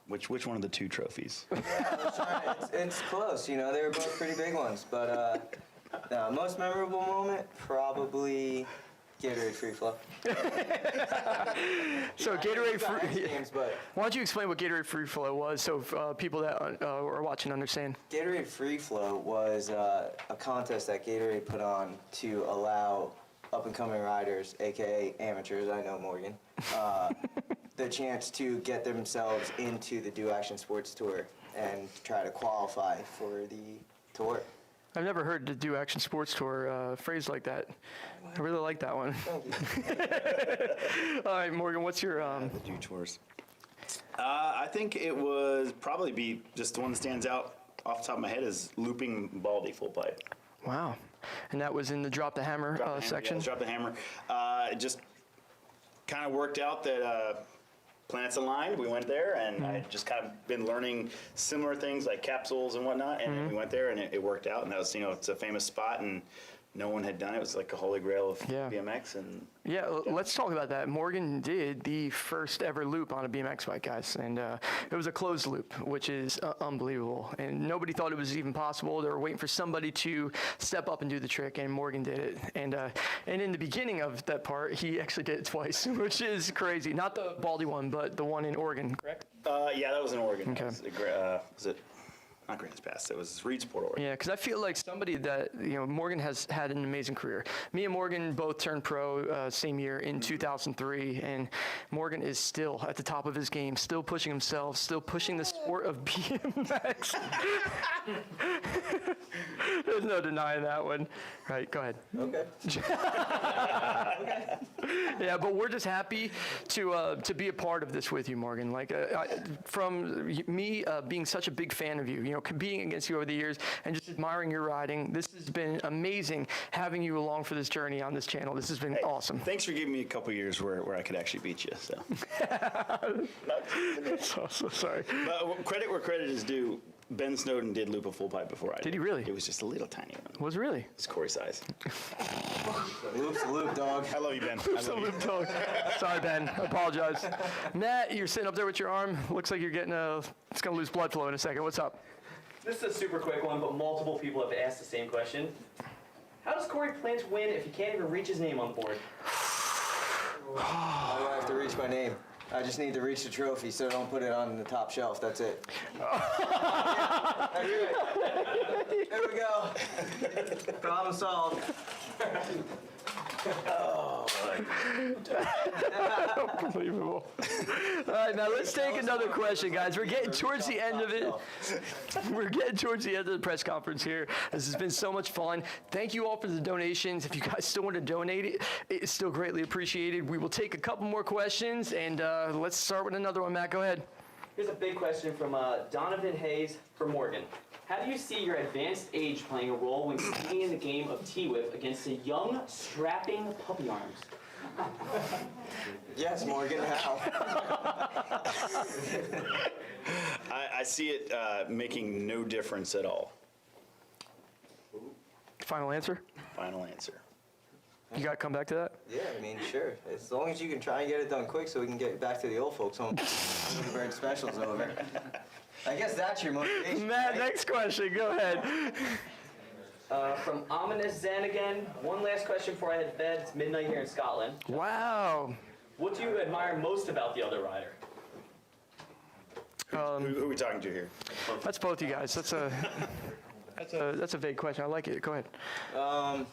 Which one of the 2 trophies? It's close, you know, they were both pretty big ones, but most memorable moment, probably Gatorade Free Flow. So Gatorade Free. Games, but Why don't you explain what Gatorade Free Flow was, so people that are watching understand? Gatorade Free Flow was a contest that Gatorade put on to allow up-and-coming riders, aka amateurs, I know Morgan, the chance to get themselves into the Do Action Sports Tour and try to qualify for the tour. I've never heard the Do Action Sports Tour phrase like that. I really like that one. Thank you. All right, Morgan, what's your... The Do Tours. I think it would probably be just the one that standds out off the top of my head is looping Baldy full pipe. Wow. And that was in the Drop the Hammer Drop the hammer, section? yeah, drop the hammer. It just kind of worked out that planets aligned. We went there, and I had just kind of been learning similar things like capsules and whatnot, and then we went there, and it worked out. And that was, you know, it's a famous spot, and no one had done it. It was like a holy grail of BMX. And Yeah, let's talk about that. Morgan did the first ever loop on a BMX bike, guys, and it was a closed loop, which is unbelievable. And nobody thought it was even possible. They were waiting for somebody to step up and do the trick, and Morgan did it. And in the beginning of that part, he actually did it twice, which is crazy. Not the Baldy one, but the one in Oregon, correct? yeah, that was in Oregon. Okay. Was it not Grants Pass? It was Reedsport, Oregon. Yeah, because I feel like somebody that, you know, Morgan has had an amazing career. Me and Morgan both turned pro same year in 2003, and Morgan is still at the top of his game, still pushing himself, still pushing the sport of BMX. There's no denying that one. Right, go ahead. Okay. Yeah, but we're just happy to be a part of this with you, Morgan. Like, from me being such a big fan of you, you know, competing against you over the years and just admiring your riding, this has been amazing having you along for this journey on this channel. This has been awesome. Thanks for giving me a couple years where I could actually beat you. So. So sorry. But credit where credit is due. Ben Snowden did loop a full pipe before I did. Did he really? It was just a little tiny one. Was it really? It's Cory size. Loop's a loop, dog. I love you, Ben. I love you. Sorry, Ben. I apologize. Matt, you're sitting up there with your arm. Looks like you're getting it's going to lose blood flow in a second. What's up? This is a super quick one, but multiple people have asked the same question. How does Cory plan to win if he can't even reach his name on the board? I don't have to reach my name. I just need to reach the trophy, so don't put it on the top shelf. That's it. Yeah, that's right. There we go. Problem solved. Unbelievable. All right, now let's take another question, guys. We're getting towards the end of it. We're getting towards the end of the press conference here. This has been so much fun. Thank you all for the donations. If you guys still want to donate, it's still greatly appreciated. We will take a couple more questions, and let's start with another one. Matt, go ahead. Here's a big question from Donovan Hayes for Morgan. How do you see your advanced age playing a role when competing in the game of T-Whip against the young, strapping puppy arms? Yes, Morgan, how? I see it making no difference at all. Final answer? Final answer. You got to come back to that? Yeah, I mean, sure. As long as you can try and get it done quick so we can get back to the old folks home. The bird special's over. I guess that's your motivation. Matt, right? next question. Go ahead. From Ominous Zen again. One last question before I head to bed. It's midnight here in Scotland. Wow. What do you admire most about the other rider? Who are we talking to here? That's both you guys. That's a vague question. I like it. Go ahead.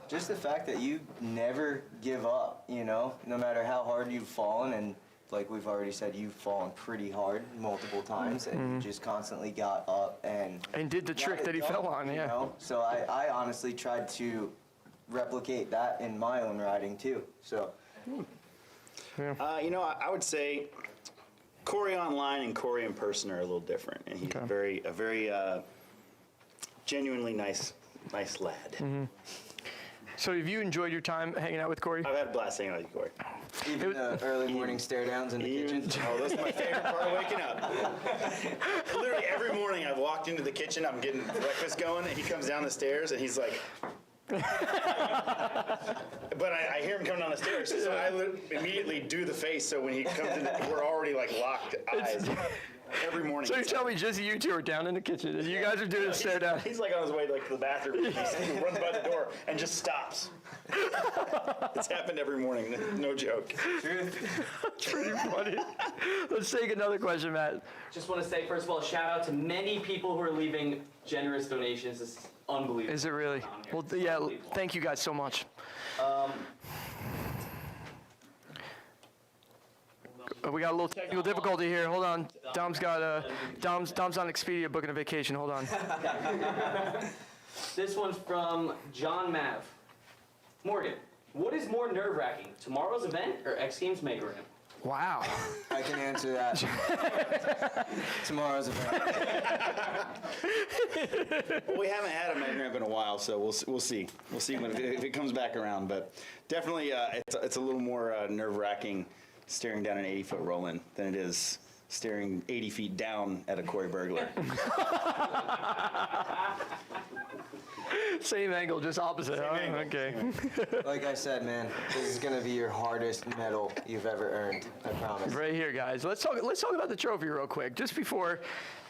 Just the fact that you never give up, you know, no matter how hard you've fallen, and like we've already said, you've fallen pretty hard multiple times, and you just constantly got up and did the trick that he fell on, you yeah. know? So I honestly tried to replicate that in my own riding too. So, You know, I would say Cory online and Cory in person are a little different, and he's a very genuinely nice lad. So have you enjoyed your time hanging out with Cory? I've had a blast hanging out with you, Cory. even the early morning stare downs in the kitchen. Oh, that's my favorite part of waking up. Literally every morning I've walked into the kitchen, I'm getting breakfast going, and he comes down the stairs, and he's like, but I hear him coming down the stairs, so I immediately do the face, so when he comes in, we're already like locked eyes. Every morning. So you tell me just you two are down in the kitchen, and you guys are doing a stare down. He's like on his way to the bathroom. He runs by the door and just stops. It's happened every morning. No joke. It's pretty funny. Let's take another question, Matt. Just want to say, first of all, shout out to many people who are leaving generous donations. It's unbelievable. Is it really? Well, yeah, thank you guys so much. We got a little technical difficulty here. Hold on. Dom's got Dom's on Expedia booking a vacation. Hold on. This one's from John Mav. Morgan, what is more nerve-wracking, tomorrow's event or X Games Mega Ramp? Wow. I can answer that. Tomorrow's event. Well, we haven't had a Mega Ramp in a while, so we'll see. We'll see if it comes back around. But definitely, it's a little more nerve-wracking staring down an 80-foot roll-in than it is staring 80 feet down at a Cory Berglar. Same angle, just opposite. Huh? Okay. Like I said, man, this is gonna be your hardest medal you've ever earned. I promise. Right here, guys. Let's talk about the trophy real quick. Just before,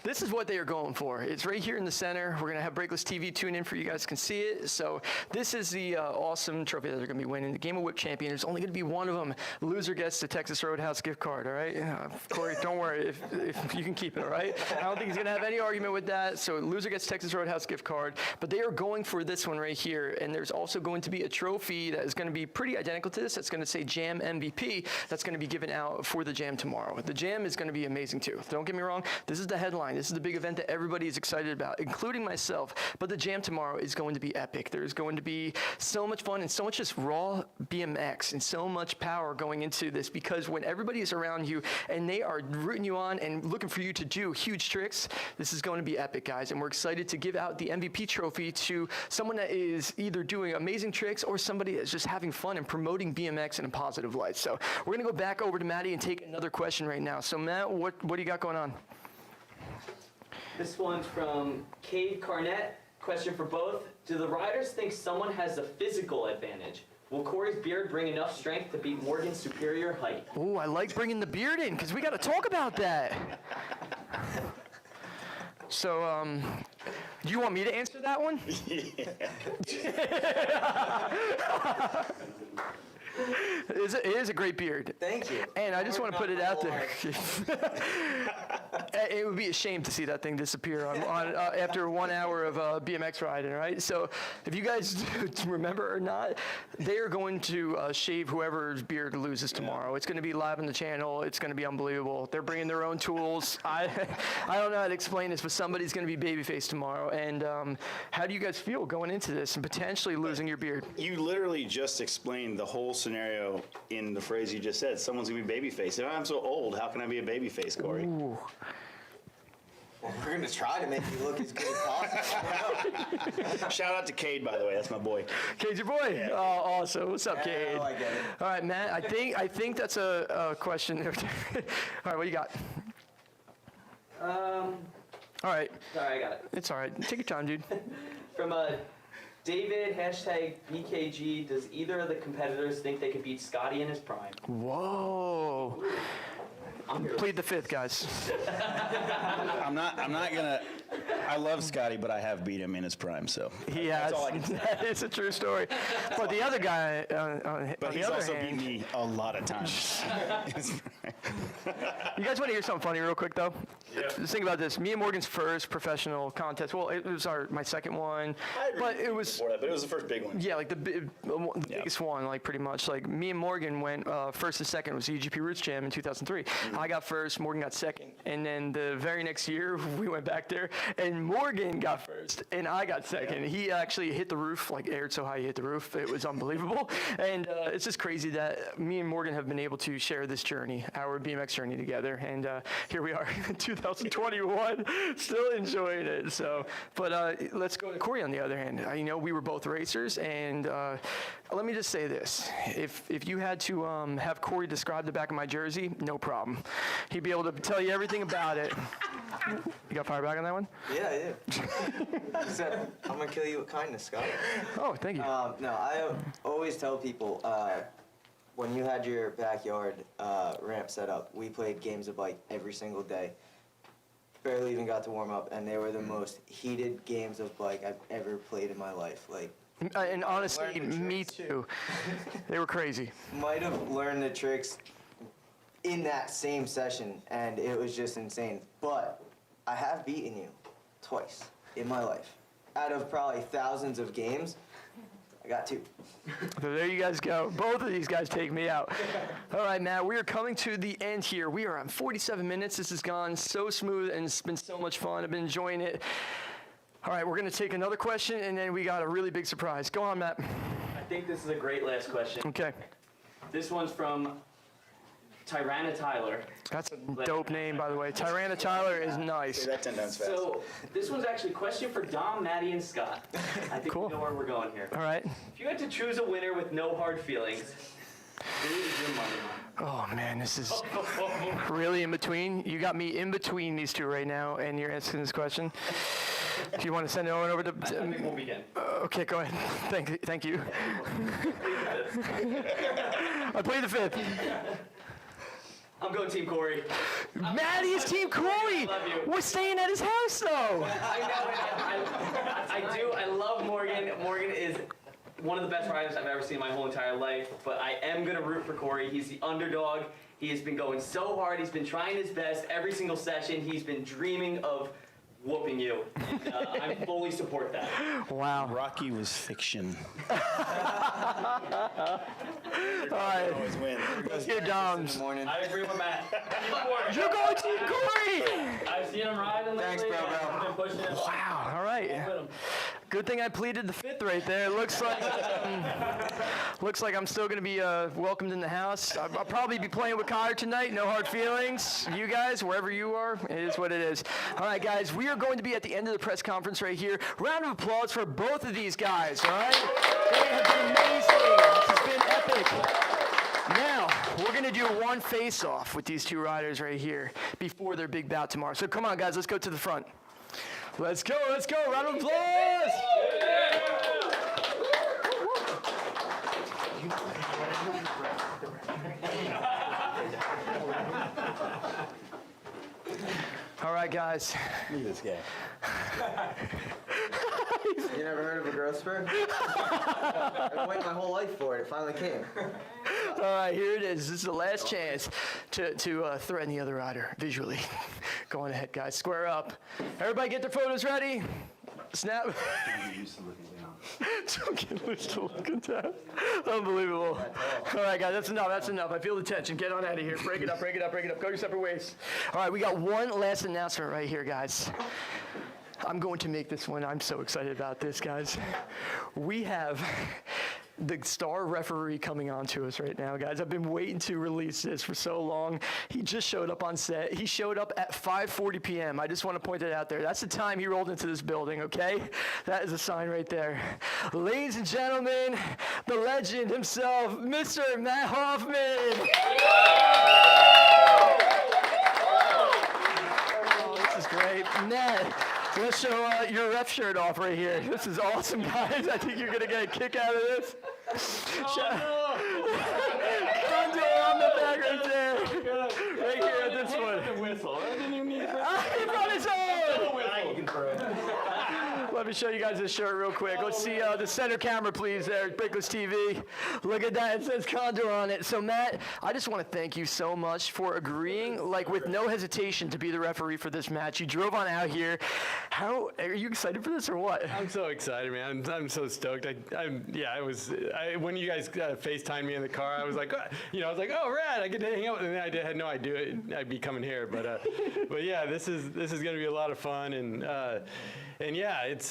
this is what they are going for. It's right here in the center. We're gonna have Breakless TV tune in for you guys can see it. So this is the awesome trophy that they're gonna be winning. The Game of Whip champion. There's only gonna be one of them. The loser gets the Texas Roadhouse gift card. All right, Cory, don't worry if you can keep it. All right. I don't think he's gonna have any argument with that. So loser gets Texas Roadhouse gift card. But they are going for this one right here. And there's also going to be a trophy that is going to be pretty identical to this. That's going to say Jam MVP. That's going to be given out for the Jam tomorrow. The Jam is going to be amazing too. Don't get me wrong. This is the headline. This is the big event that everybody is excited about, including myself. But the Jam tomorrow is going to be epic. There's going to be so much fun and so much just raw BMX and so much power going into this, because when everybody is around you and they are rooting you on and looking for you to do huge tricks, this is going to be epic, guys. And we're excited to give out the MVP trophy to someone that is either doing amazing tricks or somebody that's just having fun and promoting BMX in a positive light. So we're going to go back over to Maddie and take another question right now. So Matt, what do you got going on? This one's from Cade Carnett. Question for both. Do the riders think someone has a physical advantage? Will Cory's beard bring enough strength to beat Morgan's superior height? Ooh, I like bringing the beard in because we got to talk about that. So, do you want me to answer that one? It is a great beard. Thank you. And I just want to put it out there. It would be a shame to see that thing disappear after 1 hour of BMX riding, right? So if you guys remember or not, they are going to shave whoever's beard loses tomorrow. It's going to be live on the channel. It's going to be unbelievable. They're bringing their own tools. I don't know how to explain this, but somebody's going to be babyface tomorrow. And how do you guys feel going into this and potentially losing your beard? You literally just explained the whole scenario in the phrase you just said. Someone's gonna be babyface. If I'm so old, how can I be a babyface, Cory? Ooh. Well, we're going to try to make you look as good as possible. Shout out to Cade, by the way. That's my boy. Cade's your boy. Yeah. Oh, awesome. What's up, Cade? I get it. All right, Matt. I think that's a question. All right, what do you got? All right. Sorry, I got it. It's all right. Take your time, dude. From David, #BKG, does either of the competitors think they could beat Scotty in his prime? Whoa. Plead the fifth, guys. I'm not gonna. I love Scotty, but I have beat him in his prime. So He has. That is a true story. But the other guy, on but the he's other also hand, beat me a lot of times. you guys want to hear something funny real quick, though? Yeah. Just think about this. Me and Morgan's first professional contest. Well, it was my second one, but it was. Before that, but it was the first big one. Yeah, like the biggest one, like pretty much. Like me and Morgan went first and second. It was the UGP Roots Jam in 2003. I got first, Morgan got second, and then the very next year we went back there, and Morgan got first, and I got second. He actually hit the roof, like aired so high he hit the roof. It was unbelievable, and it's just crazy that me and Morgan have been able to share this journey, our BMX journey together, and here we are in 2021, still enjoying it. So, but let's go to Cory on the other hand. We were both racers, and let me just say this: if you had to have Cory describe the back of my jersey, no problem. He'd be able to tell you everything about it. You got fire back on that one? Yeah, I do. He said, I'm going to kill you with kindness, Scott. Oh, thank you. No, I always tell people, when you had your backyard ramp set up, we played games of bike every single day. Barely even got to warm up, and they were the most heated games of bike I've ever played in my life. And honestly, me too. They were crazy. Might have learned the tricks in that same session, and it was just insane. But I have beaten you twice in my life. Out of probably thousands of games, I got 2. So there you guys go. Both of these guys take me out. All right, Matt, we are coming to the end here. We are on 47 minutes. This has gone so smooth, and it's been so much fun. I've been enjoying it. All right, we're going to take another question, and then we got a really big surprise. Go on, Matt. I think this is a great last question. Okay. This one's from Tyranna Tyler. That's a dope name, by the way. Tyranna Tyler is nice. Say that 10 times fast. So this one's actually a question for Dom, Maddie, and Scott. I think Cool. we know where we're going here. All right. If you had to choose a winner with no hard feelings, who is your money on? Oh, man, this is really in between. You got me in between these two right now, and you're asking this question. Do you want to send it over to... I think we'll begin. Okay, go ahead. Thank you. I played the fifth. I'm going Team Cory. Maddie is Team Cory. I love you. We're staying at his house, though. I know, I do. I love Morgan. Morgan is one of the best riders I've ever seen in my whole entire life, but I am going to root for Cory. He's the underdog. He has been going so hard. He's been trying his best every single session. He's been dreaming of whooping you. And, I fully support that. Wow. Rocky was fiction. All right. Always win. Let's get Dom's. I agree with Matt. You're going Team Cory. I've seen him riding lately. Thanks, bro. I've been pushing him. Wow. All right. With him. Good thing I pleaded the fifth right there. Looks like I'm still going to be welcomed in the house. I'll probably be playing with Kyler tonight. No hard feelings. You guys, wherever you are, it is what it is. All right, guys, we are going to be at the end of the press conference right here. Round of applause for both of these guys, all right? They have been amazing. This has been epic. Now, we're going to do one face-off with these two riders right here before their big bout tomorrow. So come on, guys, let's go to the front. Let's go, let's go. Round of applause. All right, guys. Look at this guy. You never heard of a growth spurt? I've waited my whole life for it. It finally came. All right, here it is. This is the last chance to threaten the other rider visually. Go on ahead, guys. Square up. Everybody get their photos ready. Snap. Don't get used to looking down. Unbelievable. All right, guys, that's enough. That's enough. I feel the tension. Get on out of here. Break it up, break it up, break it up. Go your separate ways. All right, we got one last announcement right here, guys. I'm going to make this one. I'm so excited about this, guys. We have the star referee coming on to us right now, guys. I've been waiting to release this for so long. He just showed up on set. He showed up at 5:40 p.m. I just want to point that out there. That's the time he rolled into this building, okay? That is a sign right there. Ladies and gentlemen, the legend himself, Mr. Matt Hoffman. Oh, this is great. Matt, let's show your ref shirt off right here. This is awesome, guys. I think you're going to get a kick out of this. Condor on the back right there. Right here at this one. Whistle. I didn't even need He brought his own. Let me show you guys this shirt real quick. Let's see the center camera, please, there at Brickless TV. Look at that. It says Condor on it. So, Matt, I just want to thank you so much for agreeing, like, with no hesitation to be the referee for this match. You drove on out here. How are you excited for this or what? I'm so excited, man. I'm so stoked. When you guys FaceTimed me in the car, I was like, I was like, oh, rad, I get to hang out. And then I had no idea I'd be coming here. But yeah, this is going to be a lot of fun. And yeah, it's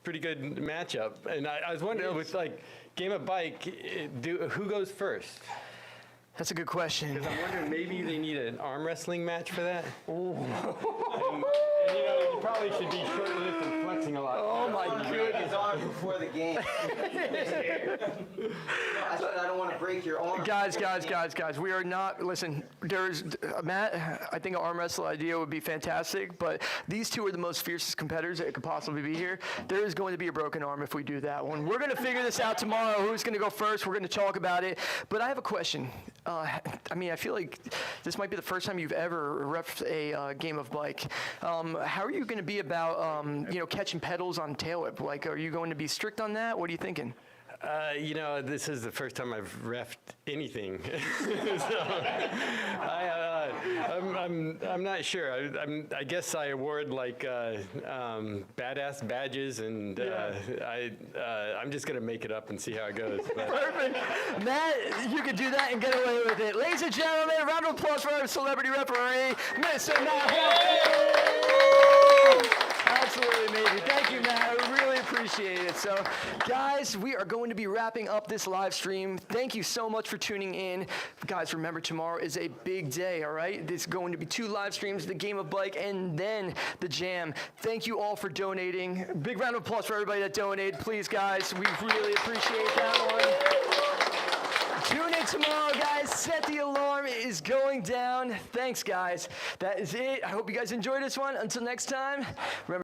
pretty good matchup. And I was wondering, with like Game of Bike, who goes first? That's a good question. Because I'm wondering, maybe they need an arm wrestling match for that. Ooh. And you probably should be short-lived and flexing a lot. Oh my goodness. His arm before the game. I said I don't want to break your arm. Guys, we are not, listen, there's, Matt, I think an arm wrestle idea would be fantastic, but these two are the most fiercest competitors that could possibly be here. There is going to be a broken arm if we do that one. We're going to figure this out tomorrow. Who's going to go first? We're going to talk about it. But I have a question. I feel like this might be the first time you've ever reffed a game of bike. How are you going to be about, catching pedals on tail whip? Like, are you going to be strict on that? What are you thinking? This is the first time I've reffed anything, so I'm not sure. I guess I award like badass badges, and I'm just gonna make it up and see how it goes. But. Perfect, Matt. You can do that and get away with it, ladies and gentlemen. A round of applause for our celebrity referee, Mr. Matt Hoffman. Absolutely amazing. Thank you, Matt. I really appreciate it. So, guys, we are going to be wrapping up this live stream. Thank you so much for tuning in. Guys, remember, tomorrow is a big day, all right? There's going to be 2 live streams, the Game of Bike and then the Jam. Thank you all for donating. Big round of applause for everybody that donated. Please, guys, we really appreciate that one. Tune in tomorrow, guys. Set the alarm. It is going down. Thanks, guys. That is it. I hope you guys enjoyed this one. Until next time, remember.